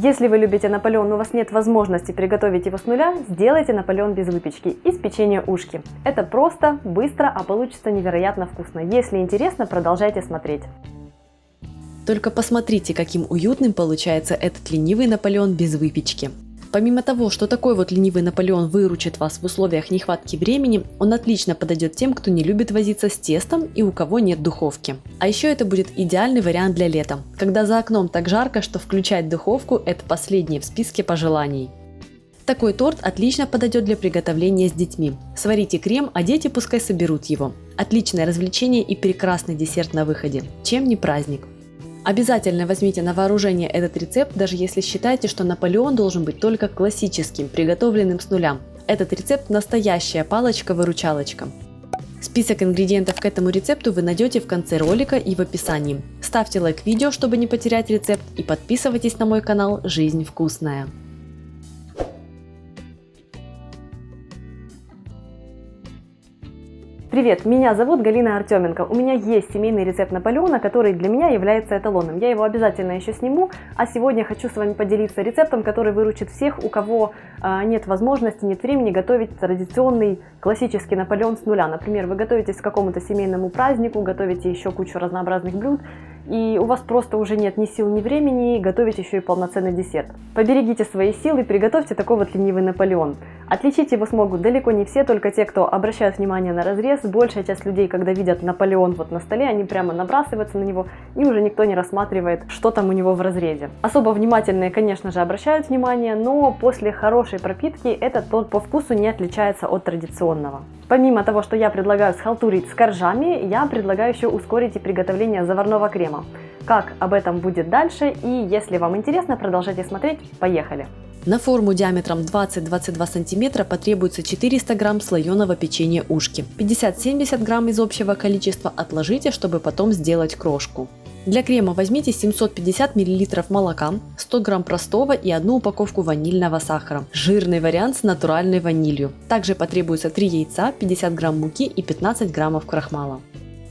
Если вы любите Наполеон, но у вас нет возможности приготовить его с нуля, сделайте Наполеон без выпечки из печенья ушки. Это просто, быстро, а получится невероятно вкусно. Если интересно, продолжайте смотреть. Только посмотрите, каким уютным получается этот ленивый Наполеон без выпечки. Помимо того, что такой вот ленивый Наполеон выручит вас в условиях нехватки времени, он отлично подойдет тем, кто не любит возиться с тестом и у кого нет духовки. А еще это будет идеальный вариант для лета, когда за окном так жарко, что включать духовку – это последнее в списке пожеланий. Такой торт отлично подойдет для приготовления с детьми. Сварите крем, а дети пускай соберут его. Отличное развлечение и прекрасный десерт на выходе. Чем не праздник? Обязательно возьмите на вооружение этот рецепт, даже если считаете, что Наполеон должен быть только классическим, приготовленным с нуля. Этот рецепт – настоящая палочка-выручалочка. Список ингредиентов к этому рецепту вы найдете в конце ролика и в описании. Ставьте лайк видео, чтобы не потерять рецепт, и подписывайтесь на мой канал «Жизнь вкусная». Привет, меня зовут Галина Артеменко. У меня есть семейный рецепт Наполеона, который для меня является эталоном. Я его обязательно еще сниму, а сегодня хочу с вами поделиться рецептом, который выручит всех, у кого нет возможности, нет времени готовить традиционный классический Наполеон с нуля. Например, вы готовитесь к какому-то семейному празднику, готовите еще кучу разнообразных блюд, и у вас просто уже нет ни сил, ни времени готовить еще и полноценный десерт. Поберегите свои силы и приготовьте такой вот ленивый Наполеон. Отличить его смогут далеко не все, только те, кто обращают внимание на разрез. Большая часть людей, когда видят Наполеон вот на столе, они прямо набрасываются на него, и уже никто не рассматривает, что там у него в разрезе. Особо внимательные, конечно же, обращают внимание, но после хорошей пропитки этот торт по вкусу не отличается от традиционного. Помимо того, что я предлагаю схалтурить с коржами, я предлагаю еще ускорить и приготовление заварного крема. Как об этом будет дальше, и если вам интересно, продолжайте смотреть. Поехали! На форму диаметром 20-22 см потребуется 400 грамм слоеного печенья ушки. 50-70 грамм из общего количества отложите, чтобы потом сделать крошку. Для крема возьмите 750 мл молока, 100 грамм простого и одну упаковку ванильного сахара. Жирный вариант с натуральной ванилью. Также потребуется 3 яйца, 50 грамм муки и 15 граммов крахмала.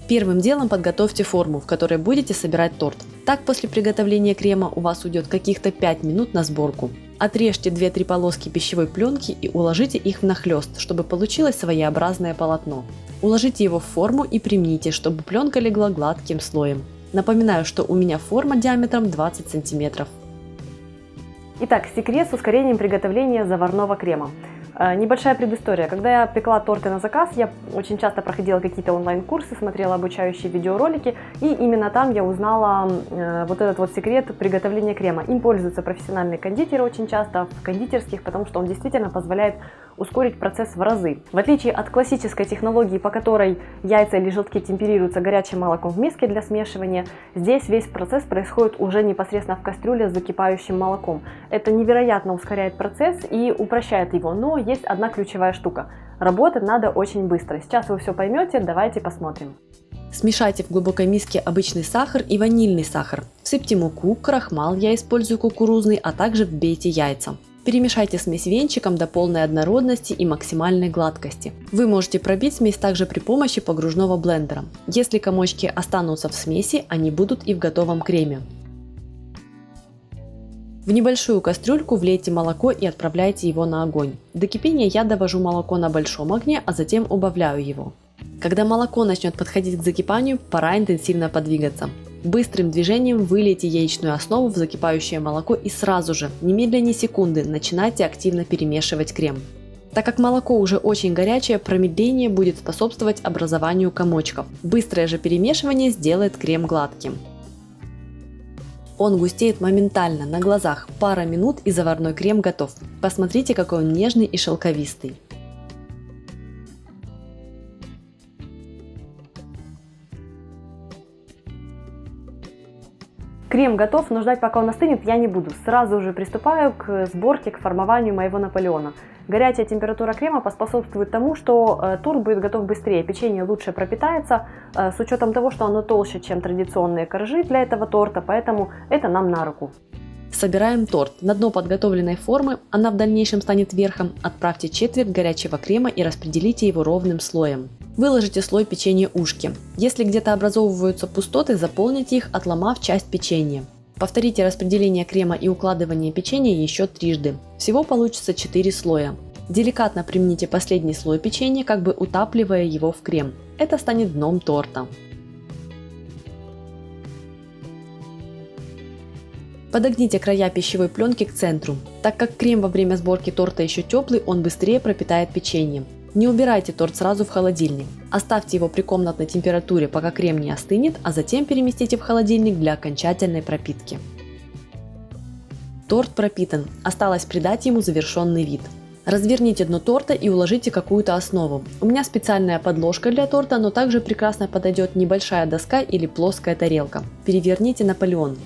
Первым делом подготовьте форму, в которой будете собирать торт. Так после приготовления крема у вас уйдет каких-то 5 минут на сборку. Отрежьте 2-3 полоски пищевой пленки и уложите их внахлёст, чтобы получилось своеобразное полотно. Уложите его в форму и примните, чтобы пленка легла гладким слоем. Напоминаю, что у меня форма диаметром 20 см. Итак, секрет с ускорением приготовления заварного крема. Небольшая предыстория. Когда я пекла торты на заказ, я очень часто проходила какие-то онлайн-курсы, смотрела обучающие видеоролики, и именно там я узнала вот этот вот секрет приготовления крема. Им пользуются профессиональные кондитеры очень часто в кондитерских, потому что он действительно позволяет ускорить процесс в разы. В отличие от классической технологии, по которой яйца или желтки темперируются горячим молоком в миске для смешивания, здесь весь процесс происходит уже непосредственно в кастрюле с закипающим молоком. Это невероятно ускоряет процесс и упрощает его, но есть одна ключевая штука. Работать надо очень быстро. Сейчас вы все поймете, давайте посмотрим. Смешайте в глубокой миске обычный сахар и ванильный сахар. Всыпьте муку, крахмал, я использую кукурузный, а также вбейте яйца. Перемешайте смесь венчиком до полной однородности и максимальной гладкости. Вы можете пробить смесь также при помощи погружного блендера. Если комочки останутся в смеси, они будут и в готовом креме. В небольшую кастрюльку влейте молоко и отправляйте его на огонь. До кипения я довожу молоко на большом огне, а затем убавляю его. Когда молоко начнет подходить к закипанию, пора интенсивно подвигаться. Быстрым движением вылейте яичную основу в закипающее молоко и сразу же, немедленно ни секунды, начинайте активно перемешивать крем. Так как молоко уже очень горячее, промедление будет способствовать образованию комочков. Быстрое же перемешивание сделает крем гладким. Он густеет моментально, на глазах, пара минут и заварной крем готов. Посмотрите, какой он нежный и шелковистый. Крем готов, но ждать, пока он остынет, я не буду. Сразу же приступаю к сборке, к формованию моего Наполеона. Горячая температура крема поспособствует тому, что торт будет готов быстрее, печенье лучше пропитается, с учетом того, что оно толще, чем традиционные коржи для этого торта, поэтому это нам на руку. Собираем торт. На дно подготовленной формы, она в дальнейшем станет верхом, отправьте четверть горячего крема и распределите его ровным слоем. Выложите слой печенья ушки. Если где-то образовываются пустоты, заполните их, отломав часть печенья. Повторите распределение крема и укладывание печенья еще трижды. Всего получится 4 слоя. Деликатно примните последний слой печенья, как бы утапливая его в крем. Это станет дном торта. Подогните края пищевой пленки к центру. Так как крем во время сборки торта еще теплый, он быстрее пропитает печенье. Не убирайте торт сразу в холодильник. Оставьте его при комнатной температуре, пока крем не остынет, а затем переместите в холодильник для окончательной пропитки. Торт пропитан, осталось придать ему завершенный вид. Разверните дно торта и уложите какую-то основу. У меня специальная подложка для торта, но также прекрасно подойдет небольшая доска или плоская тарелка. Переверните Наполеон.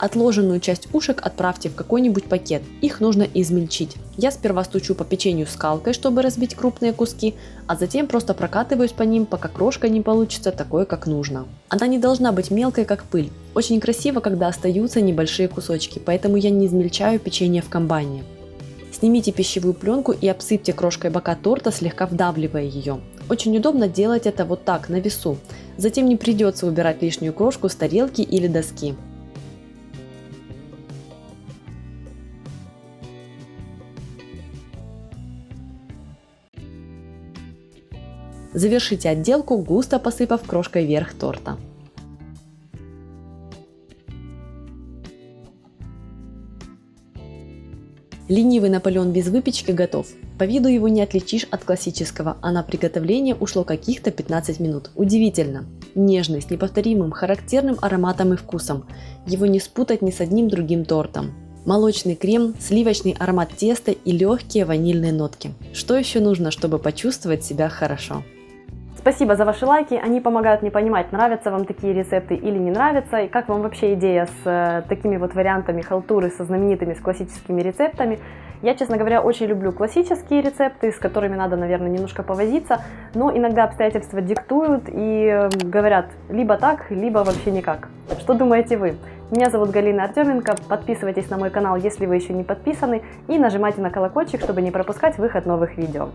Отложенную часть ушек отправьте в какой-нибудь пакет, их нужно измельчить. Я сперва стучу по печенью скалкой, чтобы разбить крупные куски, а затем просто прокатываюсь по ним, пока крошка не получится такой, как нужно. Она не должна быть мелкой, как пыль. Очень красиво, когда остаются небольшие кусочки, поэтому я не измельчаю печенье в комбайне. Снимите пищевую пленку и обсыпьте крошкой бока торта, слегка вдавливая ее. Очень удобно делать это вот так, на весу. Затем не придется убирать лишнюю крошку с тарелки или доски. Завершите отделку, густо посыпав крошкой верх торта. Ленивый Наполеон без выпечки готов. По виду его не отличишь от классического, а на приготовление ушло каких-то 15 минут. Удивительно! Нежный, с неповторимым, характерным ароматом и вкусом. Его не спутать ни с одним другим тортом. Молочный крем, сливочный аромат теста и легкие ванильные нотки. Что еще нужно, чтобы почувствовать себя хорошо? Спасибо за ваши лайки, они помогают мне понимать, нравятся вам такие рецепты или не нравятся, и как вам вообще идея с такими вот вариантами халтуры, со знаменитыми, с классическими рецептами. Я, честно говоря, очень люблю классические рецепты, с которыми надо, наверное, немножко повозиться, но иногда обстоятельства диктуют и говорят либо так, либо вообще никак. Что думаете вы? Меня зовут Галина Артеменко, подписывайтесь на мой канал, если вы еще не подписаны, и нажимайте на колокольчик, чтобы не пропускать выход новых видео.